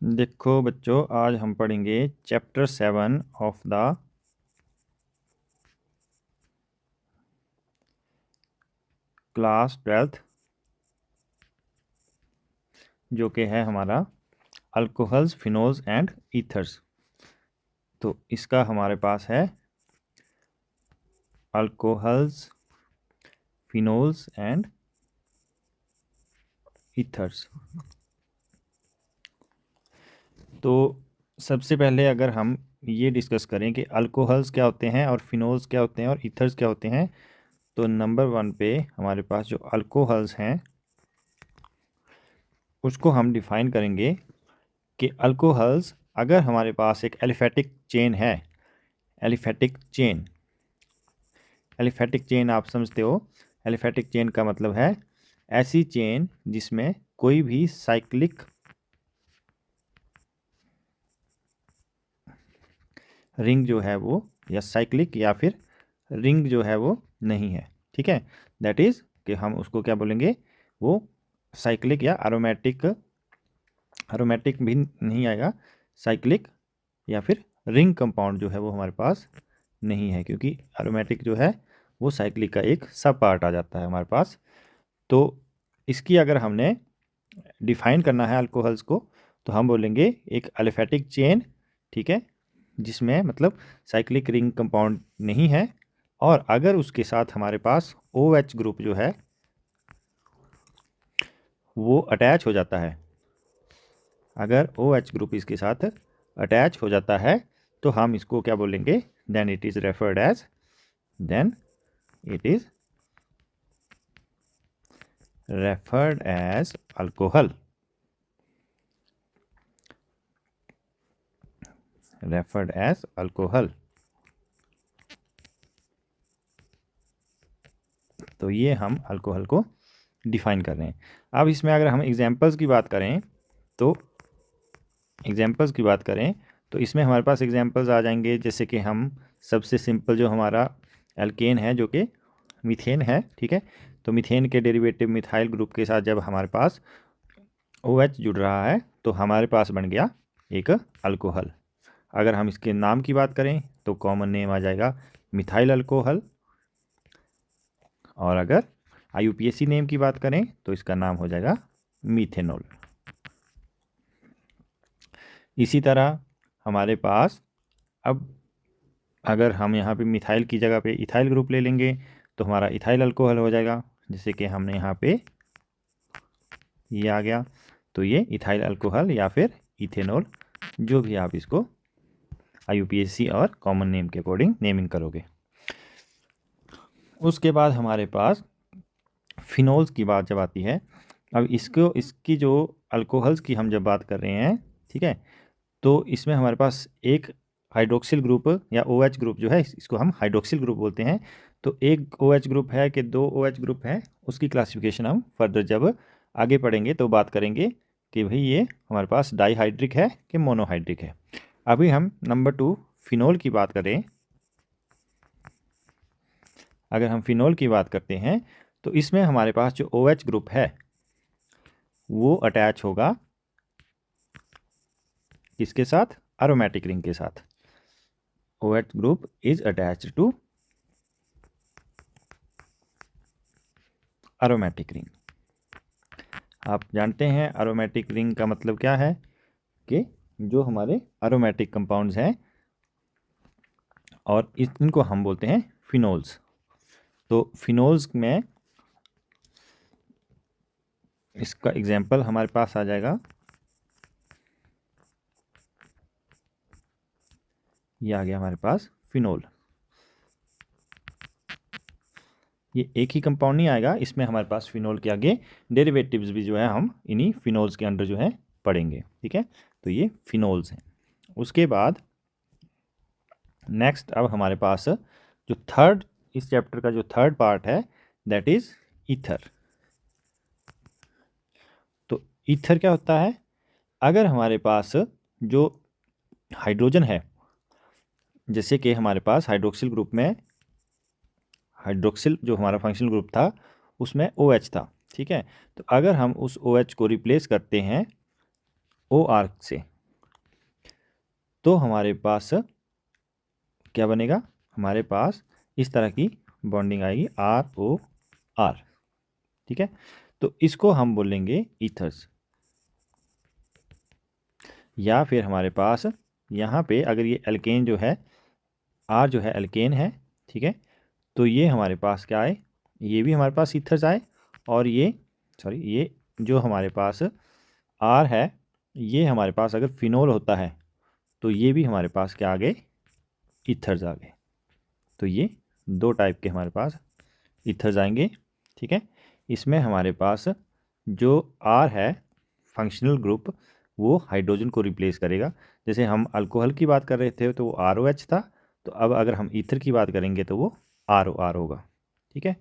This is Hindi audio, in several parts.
देखो बच्चों, आज हम पढ़ेंगे chapter 7 of the class 12th, जो कि है हमारा अल्कोहल्स, फिनोल्स एंड ईथर्स। तो इसका हमारे पास है अल्कोहल्स, फिनोल्स एंड ईथर्स। तो सबसे पहले अगर हम ये डिस्कस करें कि अल्कोहल्स क्या होते हैं और फिनोल्स क्या होते हैं और ईथर्स क्या होते हैं, तो नंबर 1 पे हमारे पास जो अल्कोहल्स हैं उसको हम डिफ़ाइन करेंगे कि अल्कोहल्स, अगर हमारे पास एक एलिफेटिक चेन है, एलिफेटिक चेन आप समझते हो। एलिफेटिक चेन का मतलब है ऐसी चेन जिसमें कोई भी साइक्लिक रिंग जो है वो, या साइक्लिक या फिर रिंग जो है वो नहीं है। ठीक है, दैट इज़ कि हम उसको क्या बोलेंगे, वो साइक्लिक या एरोमेटिक भी नहीं आएगा, साइक्लिक या फिर रिंग कंपाउंड जो है वो हमारे पास नहीं है, क्योंकि एरोमेटिक जो है वो साइक्लिक का एक सब पार्ट आ जाता है हमारे पास। तो इसकी अगर हमने डिफाइन करना है अल्कोहल्स को, तो हम बोलेंगे एक एलिफेटिक चेन, ठीक है, जिसमें मतलब साइक्लिक रिंग कंपाउंड नहीं है, और अगर उसके साथ हमारे पास OH ग्रुप जो है वो अटैच हो जाता है, अगर OH ग्रुप इसके साथ अटैच हो जाता है, तो हम इसको क्या बोलेंगे, then it is referred as alcohol. तो ये हम अल्कोहल को डिफाइन कर रहे हैं। अब इसमें अगर हम एग्जांपल्स की बात करें, तो इसमें हमारे पास एग्जांपल्स आ जाएंगे, जैसे कि हम सबसे सिंपल जो हमारा एल्केन है जो कि मीथेन है, ठीक है, तो मीथेन के डेरिवेटिव मिथाइल ग्रुप के साथ जब हमारे पास OH जुड़ रहा है तो हमारे पास बन गया एक अल्कोहल। अगर हम इसके नाम की बात करें तो कॉमन नेम आ जाएगा मिथाइल अल्कोहल, और अगर IUPAC नेम की बात करें तो इसका नाम हो जाएगा मीथेनॉल। इसी तरह हमारे पास अब अगर हम यहाँ पे मिथाइल की जगह पे इथाइल ग्रुप ले लेंगे तो हमारा इथाइल अल्कोहल हो जाएगा, जैसे कि हमने यहाँ पे ये आ गया, तो ये इथाइल अल्कोहल या फिर इथेनॉल, जो भी आप इसको IUPAC और कॉमन नेम के अकॉर्डिंग नेमिंग करोगे। उसके बाद हमारे पास फिनोल्स की बात जब आती है, अब इसकी जो अल्कोहल्स की हम जब बात कर रहे हैं, ठीक है, तो इसमें हमारे पास एक हाइड्रोक्सिल ग्रुप या OH ग्रुप जो है, इसको हम हाइड्रोक्सिल ग्रुप बोलते हैं। तो एक OH ग्रुप है कि 2 OH ग्रुप है, उसकी क्लासिफिकेशन हम फर्दर जब आगे पढ़ेंगे तो बात करेंगे कि भाई ये हमारे पास डाईहाइड्रिक है कि मोनोहाइड्रिक है। अभी हम नंबर 2 फिनोल की बात करें। अगर हम फिनोल की बात करते हैं तो इसमें हमारे पास जो OH ग्रुप है वो अटैच होगा किसके साथ, एरोमेटिक रिंग के साथ। OH group is attached to aromatic ring. आप जानते हैं एरोमेटिक रिंग का मतलब क्या है, कि जो हमारे एरोमेटिक कंपाउंड्स हैं और इनको हम बोलते हैं फिनोल्स। तो फिनोल्स में इसका एग्जांपल हमारे पास आ जाएगा, ये आ गया हमारे पास फिनोल। ये एक ही कंपाउंड नहीं आएगा, इसमें हमारे पास फिनोल के आगे डेरिवेटिव्स भी जो है हम इन्हीं फिनोल्स के अंडर जो है पढ़ेंगे, ठीक है। तो ये फिनोल्स हैं। उसके बाद नेक्स्ट अब हमारे पास जो थर्ड, इस चैप्टर का जो थर्ड पार्ट है, दैट इज ईथर। तो ईथर क्या होता है, अगर हमारे पास जो हाइड्रोजन है, जैसे कि हमारे पास हाइड्रोक्सिल ग्रुप में, हाइड्रोक्सिल जो हमारा फंक्शनल ग्रुप था उसमें OH था, ठीक है, तो अगर हम उस OH को रिप्लेस करते हैं OR से, तो हमारे पास क्या बनेगा, हमारे पास इस तरह की बॉन्डिंग आएगी ROR। ठीक है, तो इसको हम बोलेंगे ईथर्स। या फिर हमारे पास यहाँ पे अगर ये एल्केन जो है, R जो है एल्केन है, ठीक है, तो ये हमारे पास क्या आए, ये भी हमारे पास ईथर्स आए, और ये जो हमारे पास R है, ये हमारे पास अगर फिनोल होता है तो ये भी हमारे पास क्या आ गए, ईथर्स आ गए। तो ये दो टाइप के हमारे पास ईथर्स आएंगे। ठीक है, इसमें हमारे पास जो R है फंक्शनल ग्रुप, वो हाइड्रोजन को रिप्लेस करेगा। जैसे हम अल्कोहल की बात कर रहे थे तो वो ROH था, तो अब अगर हम ईथर की बात करेंगे तो वो ROR होगा। ठीक है,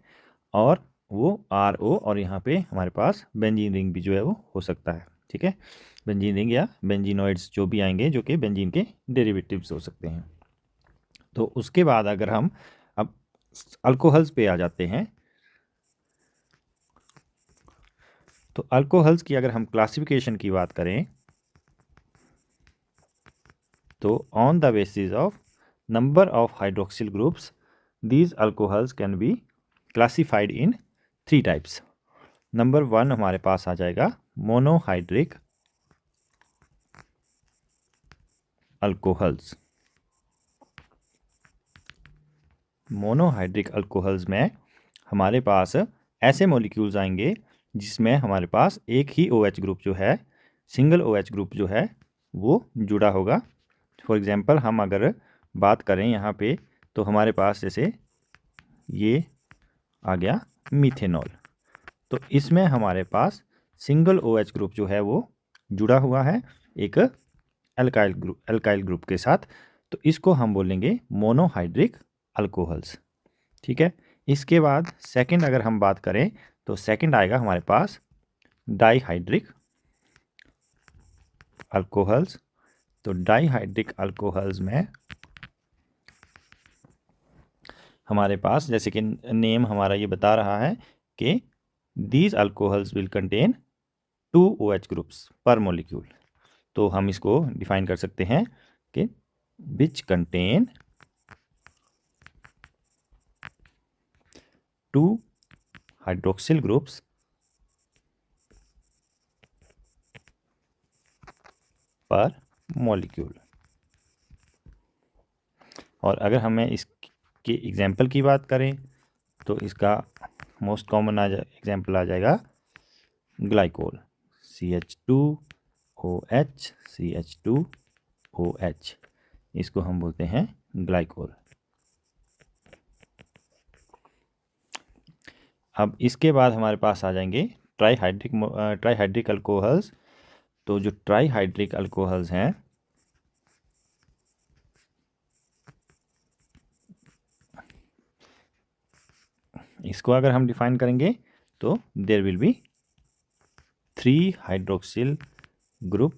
और वो RO और यहाँ पे हमारे पास बेंजीन रिंग भी जो है वो हो सकता है। ठीक है, बेंजीन रिंग या बेंजीनोइड्स जो भी आएंगे, जो कि बेंजीन के डेरिवेटिव्स हो सकते हैं। तो उसके बाद अगर हम अब अल्कोहल्स पे आ जाते हैं, तो अल्कोहल्स की अगर हम क्लासिफिकेशन की बात करें तो on the basis of number of hydroxyl groups these alcohols can be classified in 3 types. Number 1 हमारे पास आ जाएगा मोनोहाइड्रिक अल्कोहल्स। मोनोहाइड्रिक अल्कोहल्स में हमारे पास ऐसे मॉलिक्यूल्स आएंगे जिसमें हमारे पास एक ही OH ग्रुप जो है, सिंगल OH ग्रुप जो है वो जुड़ा होगा। फॉर एग्जांपल हम अगर बात करें यहाँ पे, तो हमारे पास जैसे ये आ गया मीथेनॉल, तो इसमें हमारे पास सिंगल OH ग्रुप जो है वो जुड़ा हुआ है एक अल्काइल ग्रुप के साथ, तो इसको हम बोलेंगे मोनोहाइड्रिक अल्कोहल्स। ठीक है, इसके बाद सेकंड अगर हम बात करें तो सेकंड आएगा हमारे पास डाईहाइड्रिक अल्कोहल्स। तो डाईहाइड्रिक अल्कोहल्स में हमारे पास, जैसे कि नेम हमारा ये बता रहा है कि these alcohols will contain 2 OH groups पर मॉलिक्यूल, तो हम इसको डिफाइन कर सकते हैं कि विच कंटेन 2 हाइड्रोक्सिल ग्रुप्स पर मॉलिक्यूल। और अगर हमें इसके एग्जाम्पल की बात करें तो इसका मोस्ट कॉमन एग्जाम्पल आ जाएगा ग्लाइकोल, CH2OH CH2OH, इसको हम बोलते हैं ग्लाइकोल। अब इसके बाद हमारे पास आ जाएंगे ट्राईहाइड्रिक अल्कोहल्स। तो जो ट्राईहाइड्रिक अल्कोहल्स हैं, इसको अगर हम डिफाइन करेंगे तो there will be 3 hydroxyl group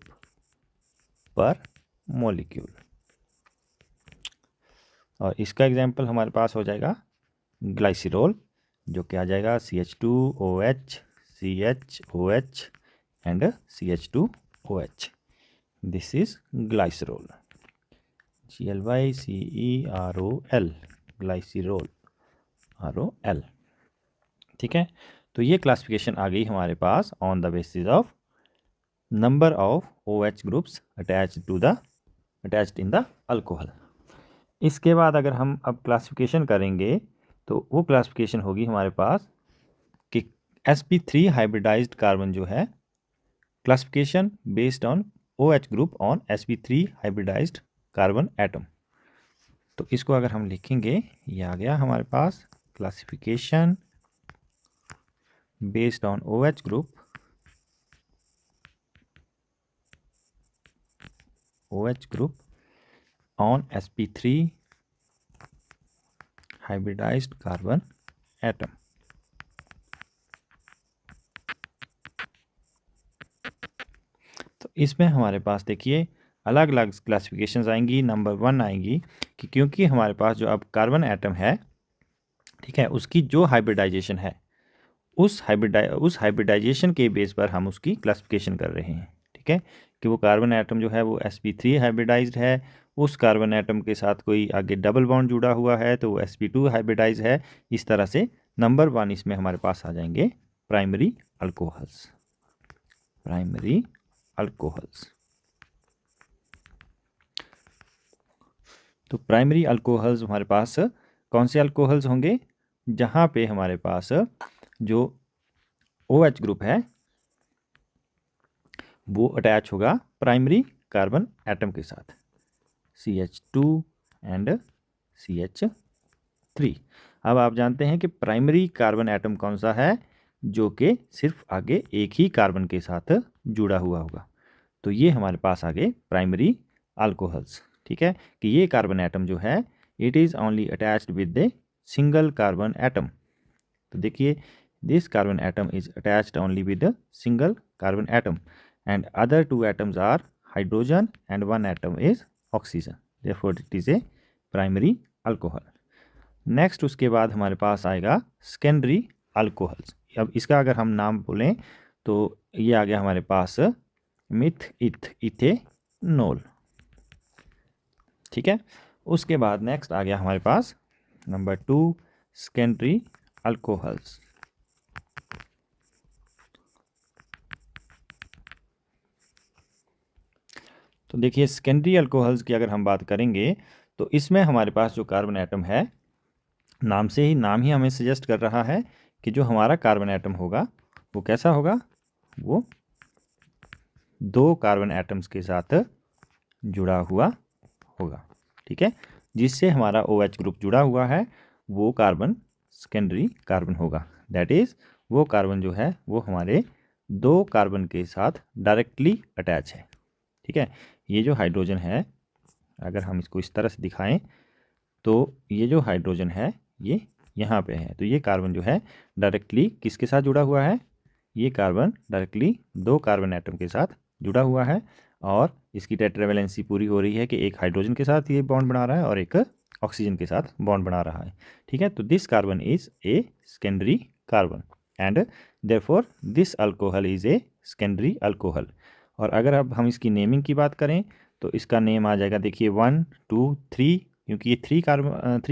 per molecule. और इसका एग्जाम्पल हमारे पास हो जाएगा ग्लाइसिरोल, जो कि आ जाएगा CH2OH CHOH and CH2OH। This is glycerol, GLYCEROL, glycerol ROL। ठीक है, तो ये क्लासिफिकेशन आ गई हमारे पास on the basis of number of OH groups attached in the alcohol. इसके बाद अगर हम अब क्लासिफिकेशन करेंगे तो वो क्लासिफिकेशन होगी हमारे पास कि sp3 हाइब्रिडाइज्ड कार्बन जो है, classification based on OH group on sp3 hybridized carbon atom. तो इसको अगर हम लिखेंगे, ये आ गया हमारे पास classification based on OH group on sp3 hybridized carbon atom. तो इसमें हमारे पास देखिए अलग अलग क्लासिफिकेशंस आएंगी। नंबर 1 आएंगी कि क्योंकि हमारे पास जो अब कार्बन एटम है, ठीक है, उसकी जो हाइब्रिडाइजेशन है, उस हाइब्रिडाइजेशन के बेस पर हम उसकी क्लासिफिकेशन कर रहे हैं। ठीक ठीक है, कि वो कार्बन एटम जो है वो sp3 हाइब्रिडाइज्ड है, उस कार्बन एटम के साथ कोई आगे डबल बॉन्ड जुड़ा हुआ है तो वो sp2 हाइब्रिडाइज है। इस तरह से नंबर 1 इसमें हमारे पास आ जाएंगे प्राइमरी अल्कोहल्स। प्राइमरी अल्कोहल्स, तो प्राइमरी अल्कोहल्स हमारे पास कौन से अल्कोहल्स होंगे, जहाँ पे हमारे पास जो OH ग्रुप है वो अटैच होगा प्राइमरी कार्बन एटम के साथ, CH2 एंड CH3। अब आप जानते हैं कि प्राइमरी कार्बन एटम कौन सा है, जो कि सिर्फ आगे एक ही कार्बन के साथ जुड़ा हुआ होगा। तो ये हमारे पास आगे प्राइमरी अल्कोहल्स, ठीक है, कि ये कार्बन एटम जो है it is only attached with the single carbon atom. तो देखिए, this carbon atom is attached only with the single carbon atom and other 2 atoms are hydrogen and 1 atom is oxygen, therefore it is a primary alcohol। Next उसके बाद हमारे पास आएगा सेकेंडरी अल्कोहल्स। अब इसका अगर हम नाम बोलें तो ये आ गया हमारे पास मिथ इथ इथेनॉल, ठीक है। उसके बाद नेक्स्ट आ गया हमारे पास नंबर 2 सेकेंडरी अल्कोहल्स। तो देखिए, सेकेंडरी अल्कोहल्स की अगर हम बात करेंगे तो इसमें हमारे पास जो कार्बन एटम है, नाम ही हमें सजेस्ट कर रहा है कि जो हमारा कार्बन एटम होगा वो कैसा होगा, वो 2 कार्बन एटम्स के साथ जुड़ा हुआ होगा, ठीक है। जिससे हमारा OH ग्रुप जुड़ा हुआ है वो कार्बन सेकेंडरी कार्बन होगा। दैट इज़ वो कार्बन जो है वो हमारे 2 कार्बन के साथ डायरेक्टली अटैच है, ठीक है। ये जो हाइड्रोजन है, अगर हम इसको इस तरह से दिखाएं तो ये जो हाइड्रोजन है ये यहाँ पे है, तो ये कार्बन जो है डायरेक्टली किसके साथ जुड़ा हुआ है, ये कार्बन डायरेक्टली 2 कार्बन एटम के साथ जुड़ा हुआ है और इसकी टेट्रावैलेंसी पूरी हो रही है कि एक हाइड्रोजन के साथ ये बॉन्ड बना रहा है और एक ऑक्सीजन के साथ बॉन्ड बना रहा है, ठीक है। तो this carbon is a secondary carbon and therefore this alcohol is a secondary alcohol. और अगर अब हम इसकी नेमिंग की बात करें तो इसका नेम आ जाएगा, देखिए 1 2 3, क्योंकि ये 3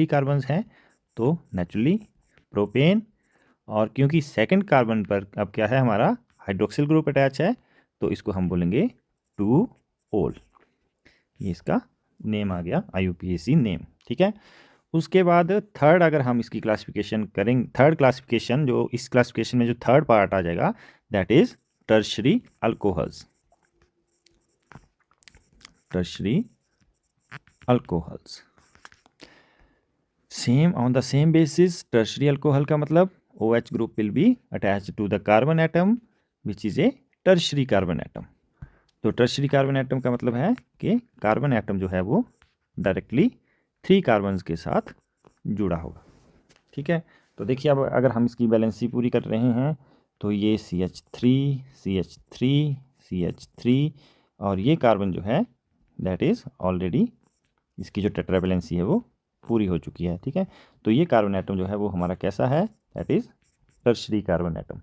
कार्बन्स हैं तो नेचुरली प्रोपेन, और क्योंकि सेकंड कार्बन पर अब क्या है हमारा हाइड्रोक्सिल ग्रुप अटैच है तो इसको हम बोलेंगे 2 ओल। ये इसका नेम आ गया IUPAC नेम, ठीक है। उसके बाद थर्ड अगर हम इसकी क्लासिफिकेशन करेंगे, थर्ड क्लासिफिकेशन जो इस क्लासिफिकेशन में जो थर्ड पार्ट आ जाएगा that is tertiary alcohols. Tertiary alcohols, same on the same basis. Tertiary alcohol का मतलब OH group will be attached to the carbon atom which is a tertiary carbon atom. तो टर्शरी कार्बन एटम का मतलब है कि कार्बन एटम जो है वो डायरेक्टली 3 कार्बन्स के साथ जुड़ा होगा, ठीक है। तो देखिए, अब अगर हम इसकी बैलेंसी पूरी कर रहे हैं तो ये CH3 CH3 CH3 और ये कार्बन जो है दैट इज़ ऑलरेडी इसकी जो टेट्रावैलेंसी है वो पूरी हो चुकी है, ठीक है। तो ये कार्बन एटम जो है वो हमारा कैसा है, that is tertiary carbon atom.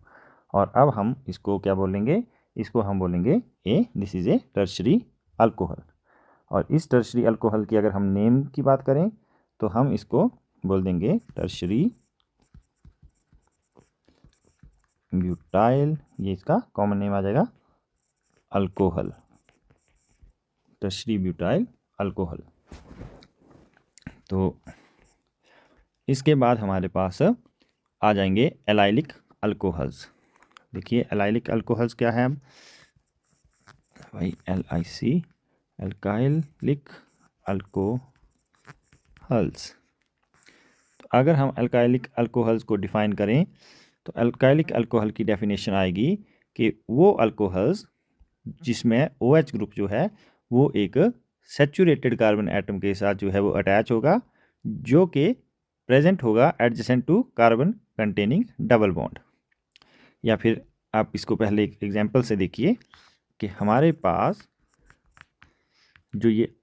और अब हम इसको क्या बोलेंगे, इसको हम बोलेंगे this is a tertiary alcohol. और इस टर्शरी अल्कोहल की अगर हम नेम की बात करें तो हम इसको बोल देंगे टर्शरी ब्यूटाइल, ये इसका कॉमन नेम आ जाएगा अल्कोहल, टर्शरी ब्यूटाइल अल्कोहल। तो इसके बाद हमारे पास आ जाएंगे एलाइलिक अल्कोहल्स। देखिए, एलाइलिक अल्कोहल्स क्या है भाई, LIC अल्काइलिक अल्कोहल्स। तो अगर हम अल्काइलिक अल्कोहल्स को डिफ़ाइन करें तो अल्काइलिक अल्कोहल की डेफिनेशन आएगी कि वो अल्कोहल्स जिसमें OH ग्रुप जो है वो एक सैचुरेटेड कार्बन एटम के साथ जो है वो अटैच होगा, जो कि प्रेजेंट होगा adjacent to carbon containing double bond. या फिर आप इसको पहले एक एग्जांपल से देखिए कि हमारे पास जो ये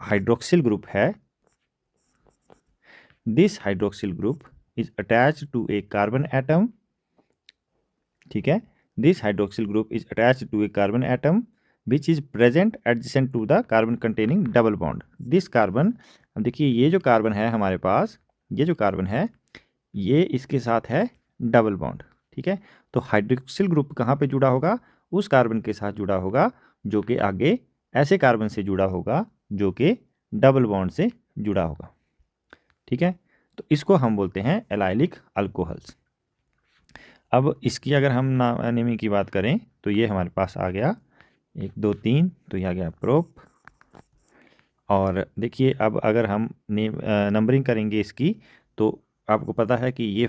हाइड्रोक्सिल ग्रुप है, this hydroxyl group is attached to a carbon atom, ठीक है, this hydroxyl group is attached to a carbon atom which is present adjacent to the carbon containing double bond. This carbon, अब देखिए ये जो कार्बन है हमारे पास, ये जो कार्बन है ये इसके साथ है डबल बॉन्ड, ठीक है। तो हाइड्रोक्सिल ग्रुप कहाँ पे जुड़ा होगा? उस कार्बन के साथ जुड़ा होगा जो कि आगे ऐसे कार्बन से जुड़ा होगा जो कि डबल बॉन्ड से जुड़ा होगा, ठीक है। तो इसको हम बोलते हैं एलाइलिक अल्कोहल्स। अब इसकी अगर हम नेमिंग की बात करें तो ये हमारे पास आ गया 1 2 3, तो ये आ गया प्रोप। और देखिए अब अगर हम नंबरिंग करेंगे इसकी तो आपको पता है कि ये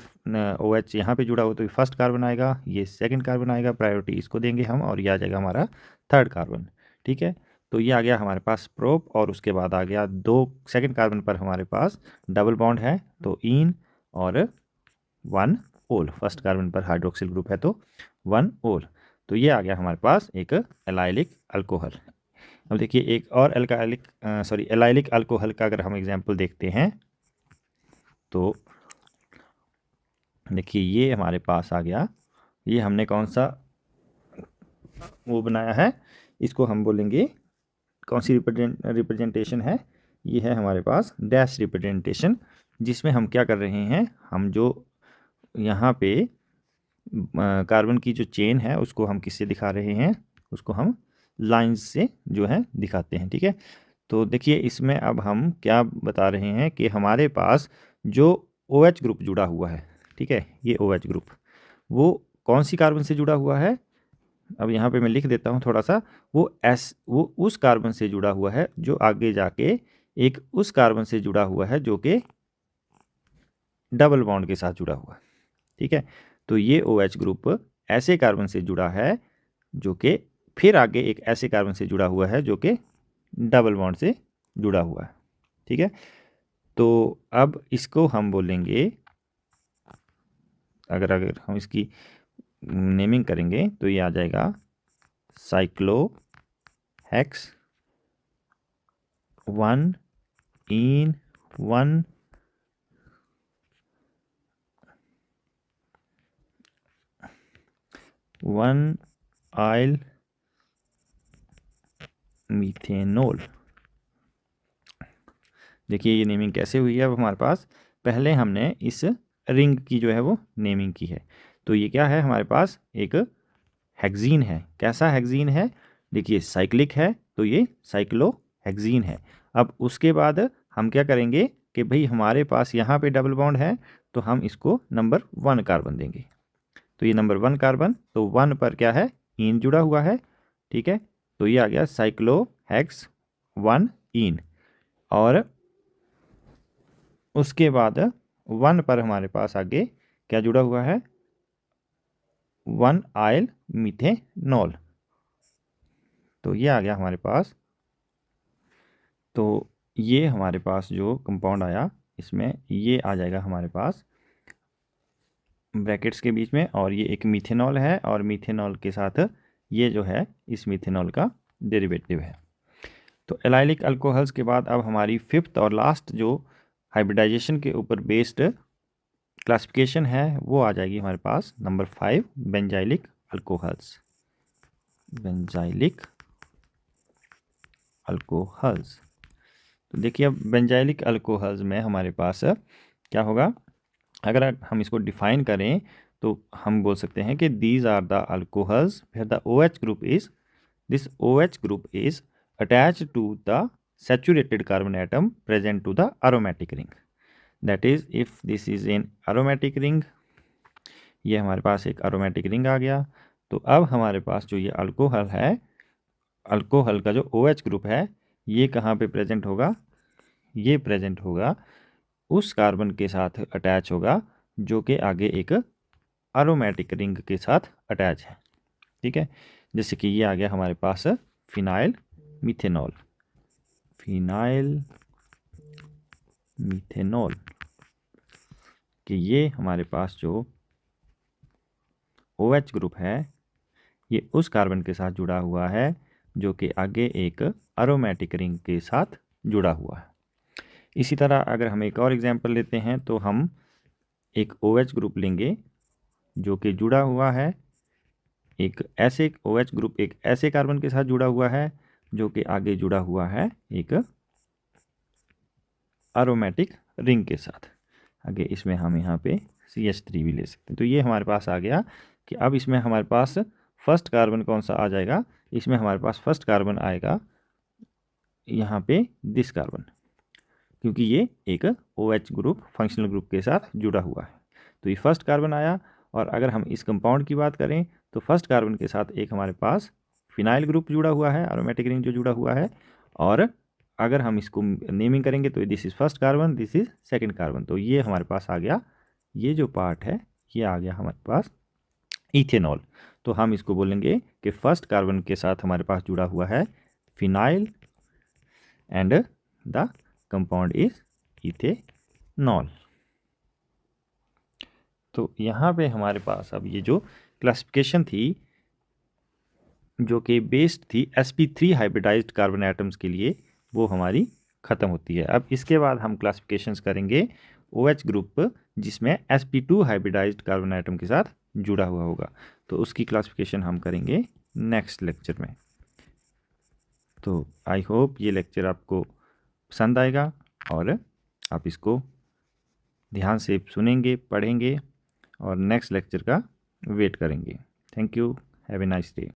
OH यहाँ पे जुड़ा हो तो ये फर्स्ट कार्बन आएगा, ये सेकंड कार्बन आएगा, प्रायोरिटी इसको देंगे हम, और ये आ जाएगा हमारा थर्ड कार्बन, ठीक है। तो ये आ गया हमारे पास प्रोप, और उसके बाद आ गया 2 सेकंड कार्बन पर हमारे पास डबल बॉन्ड है तो इन, और 1 ओल, फर्स्ट कार्बन पर हाइड्रोक्सिल ग्रुप है तो 1 ओल। तो ये आ गया हमारे पास एक एलाइलिक अल्कोहल। अब देखिए एक और एलाइलिक अल्कोहल का अगर हम एग्जांपल देखते हैं तो देखिए ये हमारे पास आ गया, ये हमने कौन सा वो बनाया है, इसको हम बोलेंगे कौन सी रिप्रेजेंटेशन है, ये है हमारे पास डैश रिप्रेजेंटेशन, जिसमें हम क्या कर रहे हैं, हम जो यहाँ पे कार्बन की जो चेन है उसको हम किससे दिखा रहे हैं, उसको हम लाइंस से जो है दिखाते हैं, ठीक है। तो देखिए इसमें अब हम क्या बता रहे हैं कि हमारे पास जो OH ग्रुप जुड़ा हुआ है, ठीक है, ये OH ग्रुप वो कौन सी कार्बन से जुड़ा हुआ है, अब यहाँ पे मैं लिख देता हूँ थोड़ा सा, वो उस कार्बन से जुड़ा हुआ है जो आगे जाके एक उस कार्बन से जुड़ा हुआ है जो कि डबल बॉन्ड के साथ जुड़ा हुआ है, ठीक है। तो ये OH ग्रुप ऐसे कार्बन से जुड़ा है जो कि फिर आगे एक ऐसे कार्बन से जुड़ा हुआ है जो कि डबल बॉन्ड से जुड़ा हुआ है, ठीक है। तो अब इसको हम बोलेंगे, अगर हम इसकी नेमिंग करेंगे तो ये आ जाएगा साइक्लोहेक्स 1 इन 1 1 आइल मीथेनॉल। देखिए ये नेमिंग कैसे हुई है अब हमारे पास, पहले हमने इस रिंग की जो है वो नेमिंग की है। तो ये क्या है हमारे पास, एक हेक्सीन है। कैसा हेक्सीन है, देखिए साइक्लिक है तो ये साइक्लोहेक्सीन है। अब उसके बाद हम क्या करेंगे कि भाई हमारे पास यहाँ पे डबल बॉन्ड है तो हम इसको नंबर 1 कार्बन देंगे, तो ये नंबर 1 कार्बन, तो 1 पर क्या है, इन जुड़ा हुआ है, ठीक है। तो ये आ गया साइक्लोहेक्स 1 इन, और उसके बाद 1 पर हमारे पास आगे क्या जुड़ा हुआ है, 1 आइल मीथेनॉल, तो ये आ गया हमारे पास। तो ये हमारे पास जो कंपाउंड आया इसमें ये आ जाएगा हमारे पास ब्रैकेट्स के बीच में, और ये एक मीथेनॉल है, और मीथेनॉल के साथ ये जो है इस मीथेनॉल का डेरिवेटिव है। तो एलाइलिक अल्कोहल्स के बाद अब हमारी 5th और लास्ट जो हाइब्रिडाइजेशन के ऊपर बेस्ड क्लासिफिकेशन है वो आ जाएगी हमारे पास number 5 benzylic alcohols. Benzylic alcohols, तो देखिए अब बेंजाइलिक अल्कोहल्स में हमारे पास क्या होगा, अगर हम इसको डिफाइन करें तो हम बोल सकते हैं कि these are the alcohols where the OH group is, this OH group is attached to the saturated carbon atom present to the aromatic ring, that is if this is an aromatic ring, ये हमारे पास एक aromatic ring आ गया। तो अब हमारे पास जो ये अल्कोहल है, अल्कोहल का जो OH ग्रुप है ये कहाँ पे प्रेजेंट होगा, ये प्रेजेंट होगा उस कार्बन के साथ अटैच होगा जो कि आगे एक aromatic रिंग के साथ अटैच है, ठीक है। जैसे कि ये आ गया हमारे पास फिनाइल मीथेनॉल, फिनाइल मीथेनॉल, कि ये हमारे पास जो OH ग्रुप है ये उस कार्बन के साथ जुड़ा हुआ है जो कि आगे एक aromatic रिंग के साथ जुड़ा हुआ है। इसी तरह अगर हम एक और एग्जांपल लेते हैं तो हम एक OH ग्रुप लेंगे जो कि जुड़ा हुआ है एक ऐसे OH ग्रुप एक ऐसे कार्बन के साथ जुड़ा हुआ है जो कि आगे जुड़ा हुआ है एक एरोमेटिक रिंग के साथ। आगे इसमें हम यहाँ पे CH3 भी ले सकते हैं। तो ये हमारे पास आ गया कि अब इसमें हमारे पास फर्स्ट कार्बन कौन सा आ जाएगा। इसमें हमारे पास फर्स्ट कार्बन आएगा यहाँ पे दिस कार्बन, क्योंकि ये एक OH ग्रुप फंक्शनल ग्रुप के साथ जुड़ा हुआ है। तो ये फर्स्ट कार्बन आया। और अगर हम इस कंपाउंड की बात करें तो फर्स्ट कार्बन के साथ एक हमारे पास फिनाइल ग्रुप जुड़ा हुआ है, एरोमेटिक रिंग जो जुड़ा हुआ है। और अगर हम इसको नेमिंग करेंगे तो this is first carbon, this is second carbon. तो ये हमारे पास आ गया, ये जो पार्ट है ये आ गया हमारे पास इथेनॉल। तो हम इसको बोलेंगे कि फर्स्ट कार्बन के साथ हमारे पास जुड़ा हुआ है phenyl and the compound is ethanol. तो यहाँ पे हमारे पास अब ये जो क्लासिफिकेशन थी जो कि बेस्ड थी sp3 हाइब्रिडाइज्ड कार्बन एटम्स के लिए, वो हमारी ख़त्म होती है। अब इसके बाद हम क्लासिफिकेशंस करेंगे OH ग्रुप जिसमें sp2 हाइब्रिडाइज्ड कार्बन एटम के साथ जुड़ा हुआ होगा। तो उसकी क्लासिफिकेशन हम करेंगे नेक्स्ट लेक्चर में। तो आई होप ये लेक्चर आपको पसंद आएगा और आप इसको ध्यान से सुनेंगे, पढ़ेंगे और नेक्स्ट लेक्चर का वेट करेंगे। Thank you, have a nice day.